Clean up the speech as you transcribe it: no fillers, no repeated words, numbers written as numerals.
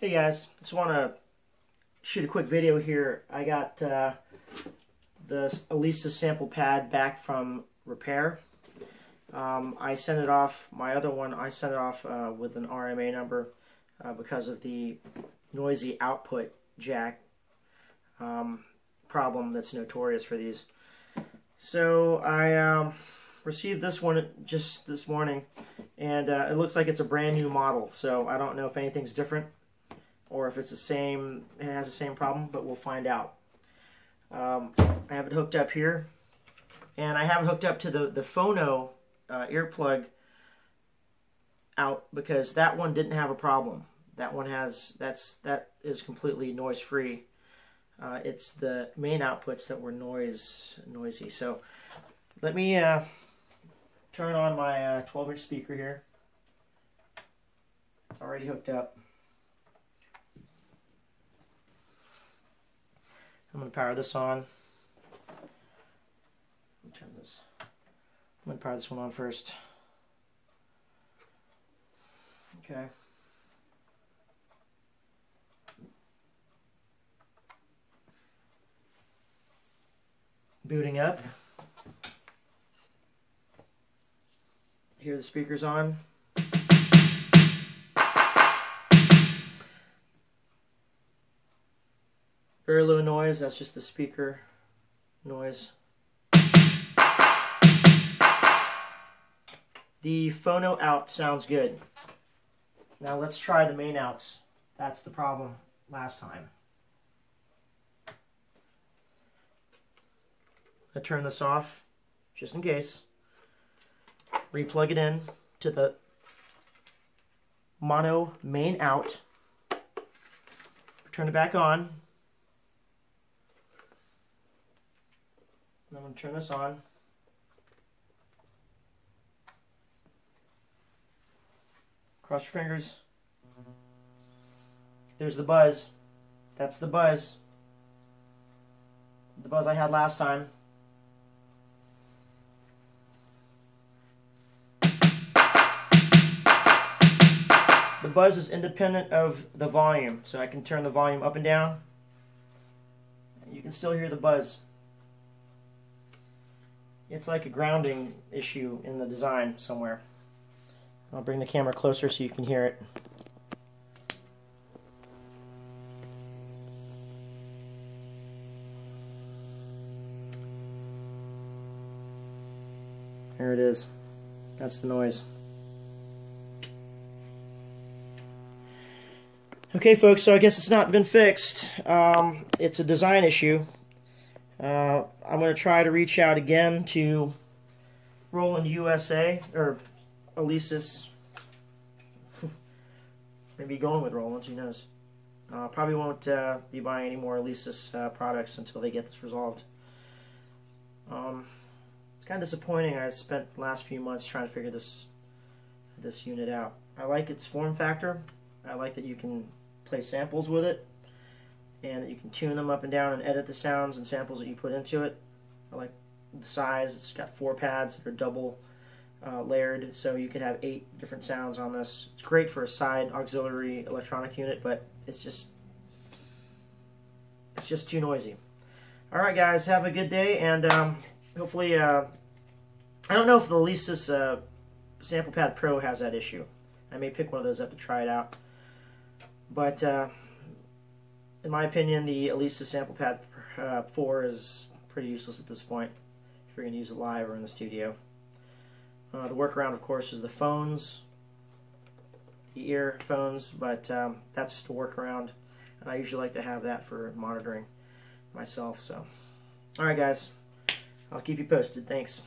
Hey guys, just want to shoot a quick video here. I got the Alesis Sample Pad back from repair. I sent it off, my other one, I sent it off with an RMA number because of the noisy output jack problem that's notorious for these. So I received this one just this morning, and it looks like it's a brand new model, so I don't know if anything's different or if it's the same, it has the same problem, but we'll find out. I have it hooked up here, and I have it hooked up to the phono earplug out because that one didn't have a problem. That one has, that is completely noise free. It's the main outputs that were noisy. So let me turn on my 12-inch speaker here. It's already hooked up. I'm going to power this on. Let me turn this. I'm going to power this one on first. Okay. Booting up. Here the speaker's on. Very low noise, that's just the speaker noise. The phono out sounds good. Now let's try the main outs. That's the problem last time. I turn this off just in case. Replug it in to the mono main out. Turn it back on. I'm going to turn this on. Cross your fingers. There's the buzz. That's the buzz. The buzz I had last time. The buzz is independent of the volume, so I can turn the volume up and down. You can still hear the buzz. It's like a grounding issue in the design somewhere. I'll bring the camera closer so you can hear it. There it is. That's the noise. Okay folks, so I guess it's not been fixed. It's a design issue. I'm going to try to reach out again to Roland USA, or Alesis. Maybe going with Roland, who knows. Probably won't be buying any more Alesis products until they get this resolved. It's kind of disappointing. I spent the last few months trying to figure this unit out. I like its form factor. I like that you can play samples with it, and that you can tune them up and down and edit the sounds and samples that you put into it. I like the size. It's got 4 pads that are double layered, so you could have 8 different sounds on this. It's great for a side auxiliary electronic unit, but it's just too noisy. Alright guys, have a good day, and hopefully, I don't know if the Alesis Sample Pad Pro has that issue. I may pick one of those up to try it out. But in my opinion, the Alesis Sample Pad 4 is pretty useless at this point if you're going to use it live or in the studio. The workaround, of course, is the phones, the earphones, but that's just a workaround, and I usually like to have that for monitoring myself. So, alright guys, I'll keep you posted. Thanks.